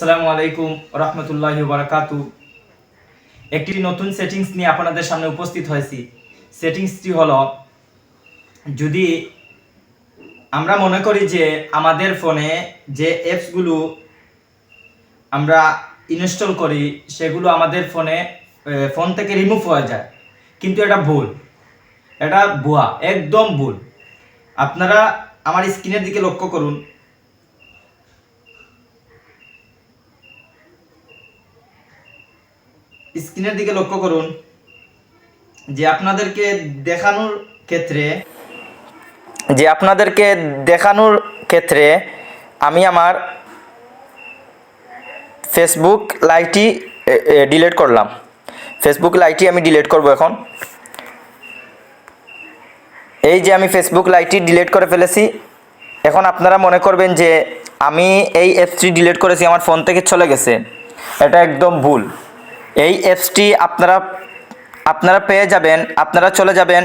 আসসালামু আলাইকুম রহমতুল্লাহি বারাকাতু। একটি নতুন সেটিংস নিয়ে আপনাদের সামনে উপস্থিত হয়েছি। সেটিংসটি হলো, যদি আমরা মনে করি যে আমাদের ফোনে যে অ্যাপসগুলো আমরা ইনস্টল করি সেগুলো আমাদের ফোন থেকে রিমুভ হয়ে যায়, কিন্তু এটা ভুল, এটা ভুয়া, একদম ভুল। আপনারা আমার স্ক্রিনের দিকে লক্ষ্য করুন। স্ক্রিনের দিকে লক্ষ্য করুন যে আপনাদেরকে দেখানোর ক্ষেত্রে আমি আমার ফেসবুক লাইটটি ডিলিট করলাম। ফেসবুক লাইটটি আমি ডিলিট করব এখন। এই যে আমি ফেসবুক লাইটটি ডিলিট করে ফেলেছি। এখন আপনারা মনে করবেন যে আমি এই অ্যাপসটি ডিলিট করেছি, আমার ফোন থেকে চলে গেছে। এটা একদম ভুল। এই অ্যাপসটি আপনারা পেয়ে যাবেন, আপনারা চলে যাবেন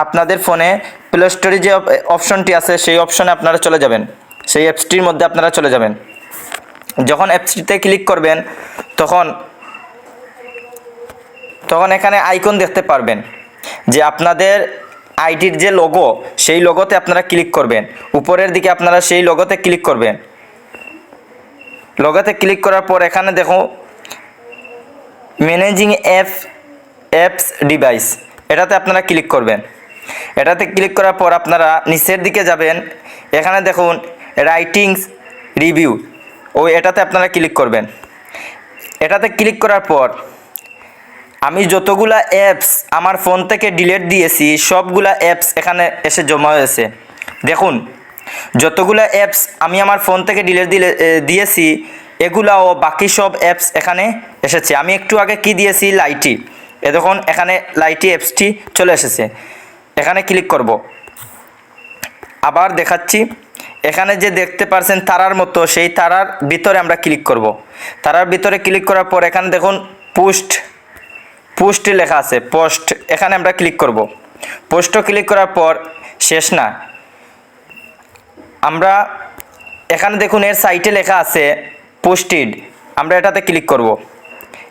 আপনাদের ফোনে প্লে স্টোরে যে অপশনটি আছে সেই অপশনে আপনারা চলে যাবেন, সেই অ্যাপসটির মধ্যে আপনারা চলে যাবেন। যখন অ্যাপসটিতে ক্লিক করবেন তখন এখানে আইকন দেখতে পারবেন যে আপনাদের আইডির যে লোগো, সেই লোগোতে আপনারা ক্লিক করবেন। উপরের দিকে আপনারা সেই লোগোতে ক্লিক করবেন। লোগোতে ক্লিক করার পর এখানে দেখো ম্যানেজিং অ্যাপস ডিভাইস, এটাতে আপনারা ক্লিক করবেন। এটাতে ক্লিক করার পর আপনারা নিচের দিকে যাবেন। এখানে দেখুন রাইটিংস রিভিউ, এটাতে আপনারা ক্লিক করবেন। এটাতে ক্লিক করার পর আমি যতগুলা অ্যাপস আমার ফোন থেকে ডিলিট দিয়েছি সবগুলা অ্যাপস এখানে এসে জমা হয়েছে। দেখুন যতগুলা অ্যাপস আমি আমার ফোন থেকে ডিলিট দিয়েছি এগুলা ও বাকি সব অ্যাপস এখানে এসেছে। আমি একটু আগে কি দিয়েছি, লাইটি, দেখুন এখানে লাইটি অ্যাপসটি চলে এসেছে। এখানে ক্লিক করব। আবার দেখাচ্ছি, এখানে যে দেখতে পাচ্ছেন তারার মতো, সেই তারার ভিতরে আমরা ক্লিক করব। তারার ভিতরে ক্লিক করার পর এখানে দেখুন পোস্ট লেখা আছে, পোস্ট, এখানে আমরা ক্লিক করব। পোস্টও ক্লিক করার পর শেষ না, আমরা এখানে দেখুন এর সাইটে লেখা আছে পোস্টেড, আমরা এটাতে ক্লিক করব।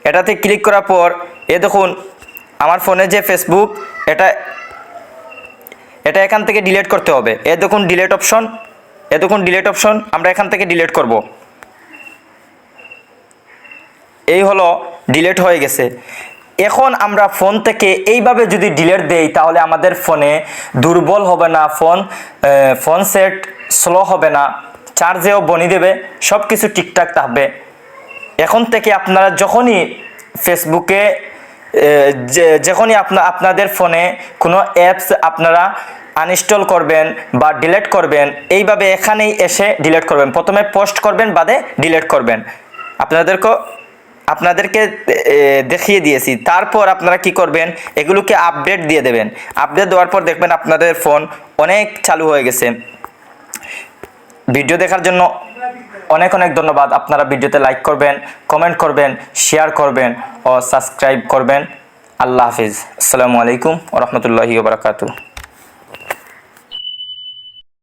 এটাতে ক্লিক করার পর দেখুন আমার ফোনে যে ফেসবুক, এটা এখান থেকে ডিলিট করতে হবে। দেখুন ডিলিট অপশন, আমরা এখান থেকে ডিলিট করব। এই হলো ডিলিট হয়ে গেছে। এখন আমরা ফোন থেকে এইভাবে যদি ডিলিট দেই তাহলে আমাদের ফোনে দুর্বল হবে না, ফোন সেট স্লো হবে না, চার্জেও বনি দেবে, সব কিছু ঠিকঠাক থাকবে। এখন থেকে আপনারা যখনই ফেসবুকে আপনাদের ফোনে কোনো অ্যাপস আপনারা আনইনস্টল করবেন বা ডিলিট করবেন, এইভাবে এখানেই এসে ডিলিট করবেন। প্রথমে পোস্ট করবেন, বাদে ডিলিট করবেন। আপনাদেরকে দেখিয়ে দিয়েছি। তারপর আপনারা কি করবেন, এগুলোকে আপডেট দিয়ে দেবেন। আপডেট দেওয়ার পর দেখবেন আপনাদের ফোন অনেক চালু হয়ে গেছে। ভিডিও দেখার জন্য অনেক ধন্যবাদ। আপনারা ভিডিওতে লাইক করবেন, কমেন্ট করবেন, শেয়ার করবেন ও সাবস্ক্রাইব করবেন। আল্লাহ হাফিজ। আসসালামু আলাইকুম ওয়া রাহমাতুল্লাহি ওয়া বারাকাতুহু।